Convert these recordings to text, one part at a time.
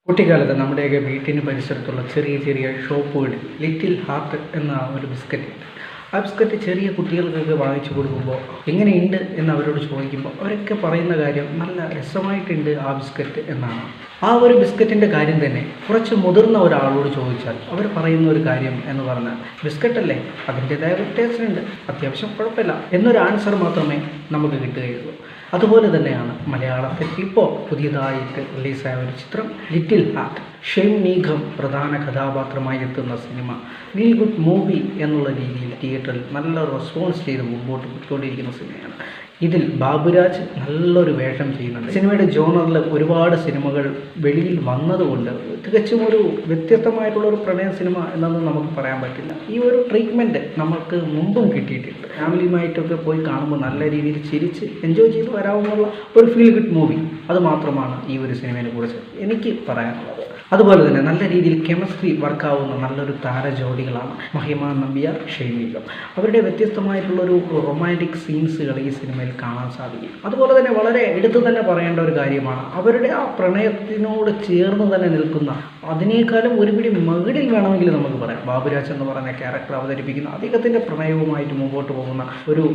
കുട്ടിക്കാലത്ത് നമ്മുടെയൊക്കെ വീട്ടിന് പരിസരത്തുള്ള ചെറിയ ചെറിയ ഷോപ്പുകളിൽ ലിറ്റിൽ ഹാർട്ട് എന്ന ഒരു ബിസ്ക്കറ്റ് ഉണ്ട്. ആ ബിസ്ക്കറ്റ് ചെറിയ കുട്ടികൾക്കൊക്കെ വാങ്ങിച്ചു കൊടുക്കുമ്പോൾ എങ്ങനെയുണ്ട് എന്ന് അവരോട് ചോദിക്കുമ്പോൾ അവരൊക്കെ പറയുന്ന കാര്യം നല്ല രസമായിട്ടുണ്ട് ആ ബിസ്ക്കറ്റ് എന്നാണ്. ആ ഒരു ബിസ്ക്കറ്റിൻ്റെ കാര്യം തന്നെ കുറച്ച് മുതിർന്ന ഒരാളോട് ചോദിച്ചാൽ അവർ പറയുന്ന ഒരു കാര്യം എന്ന് പറഞ്ഞാൽ ബിസ്ക്കറ്റല്ലേ, അതിൻ്റേതായ ടേസ്റ്റ് ഉണ്ട്, അത്യാവശ്യം കുഴപ്പമില്ല എന്നൊരു ആൻസർ മാത്രമേ നമുക്ക് കിട്ടുകയുള്ളൂ. അതുപോലെ തന്നെയാണ് മലയാളത്തിൽ ഇപ്പോൾ പുതിയതായിട്ട് റിലീസായ ഒരു ചിത്രം ലിറ്റിൽ ഹാർട്ട്. ഷെയ്ൻ നിഗം പ്രധാന കഥാപാത്രമായി എത്തുന്ന സിനിമ ഫീൽ ഗുഡ് മൂവി എന്നുള്ള രീതിയിൽ തിയേറ്ററിൽ നല്ല റെസ്പോൺസ് ചെയ്ത് മുമ്പോട്ട് പോയിക്കൊണ്ടിരിക്കുന്ന സിനിമയാണ്. ഇതിൽ ബാബുരാജ് നല്ലൊരു വേഷം ചെയ്യുന്നുണ്ട്. സിനിമയുടെ ജോണറിൽ ഒരുപാട് സിനിമകൾ വെളിയിൽ വന്നതുകൊണ്ട് തികച്ചും ഒരു വ്യത്യസ്തമായിട്ടുള്ളൊരു പ്രണയ സിനിമ എന്നൊന്നും നമുക്ക് പറയാൻ പറ്റില്ല. ഈ ഒരു ട്രീറ്റ്മെൻറ്റ് നമുക്ക് മുമ്പും കിട്ടിയിട്ടുണ്ട്. ഫാമിലിയുമായിട്ടൊക്കെ പോയി കാണുമ്പോൾ നല്ല രീതിയിൽ ചിരിച്ച് എൻജോയ് ചെയ്ത് വരാവുന്ന ഒരു ഫീൽ ഗുഡ് മൂവി. അത് മാത്രമാണ് ഈ ഒരു സിനിമയെ കുറിച്ച് എനിക്ക് പറയാനുള്ളത്. അതുപോലെ തന്നെ നല്ല രീതിയിൽ കെമിസ്ട്രി വർക്കാവുന്ന നല്ലൊരു താരജോഡികളാണ് മഹിമ നമ്പ്യാർ, ഷെയ്ൻ നിഗം. അവരുടെ വ്യത്യസ്തമായിട്ടുള്ളൊരു റൊമാൻറ്റിക് സീൻസുകൾ ഈ സിനിമയിൽ കാണാൻ സാധിക്കും. അതുപോലെ തന്നെ വളരെ എടുത്തു തന്നെ പറയേണ്ട ഒരു കാര്യമാണ് അവരുടെ ആ പ്രണയത്തിനോട് ചേർന്ന് തന്നെ നിൽക്കുന്ന, അതിനേക്കാളും ഒരുപിടി മകളിൽ വേണമെങ്കിൽ നമുക്ക് പറയാം, ബാബുരാജ് എന്ന് പറയുന്ന ക്യാരക്ടർ അവതരിപ്പിക്കുന്ന അദ്ദേഹത്തിൻ്റെ പ്രണയവുമായിട്ട് മുമ്പോട്ട് പോകുന്ന ഒരു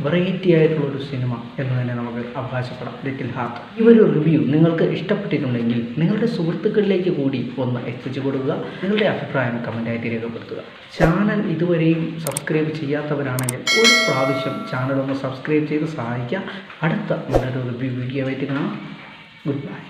വെറൈറ്റി ആയിട്ടുള്ളൊരു സിനിമ എന്ന് തന്നെ നമുക്ക് അവകാശപ്പെടാം ലിറ്റിൽ ഹാർട്ട്. ഈ ഒരു റിവ്യൂ നിങ്ങൾക്ക് ഇഷ്ടപ്പെട്ടിട്ടുണ്ടെങ്കിൽ നിങ്ങളുടെ സുഹൃത്തുക്കളിലേക്ക് കൂടി ഒന്ന് എത്തിച്ചു കൊടുക്കുക. നിങ്ങളുടെ അഭിപ്രായം കമൻറ്റായിട്ട് രേഖപ്പെടുത്തുക. ചാനൽ ഇതുവരെയും സബ്സ്ക്രൈബ് ചെയ്യാത്തവരാണെങ്കിൽ ഒരു പ്രാവശ്യം ചാനൽ ഒന്ന് സബ്സ്ക്രൈബ് ചെയ്ത് സഹായിക്കുക. അടുത്ത നല്ലൊരു റിവ്യൂ വീഡിയോ ആയിട്ട് കാണാം. Good bye.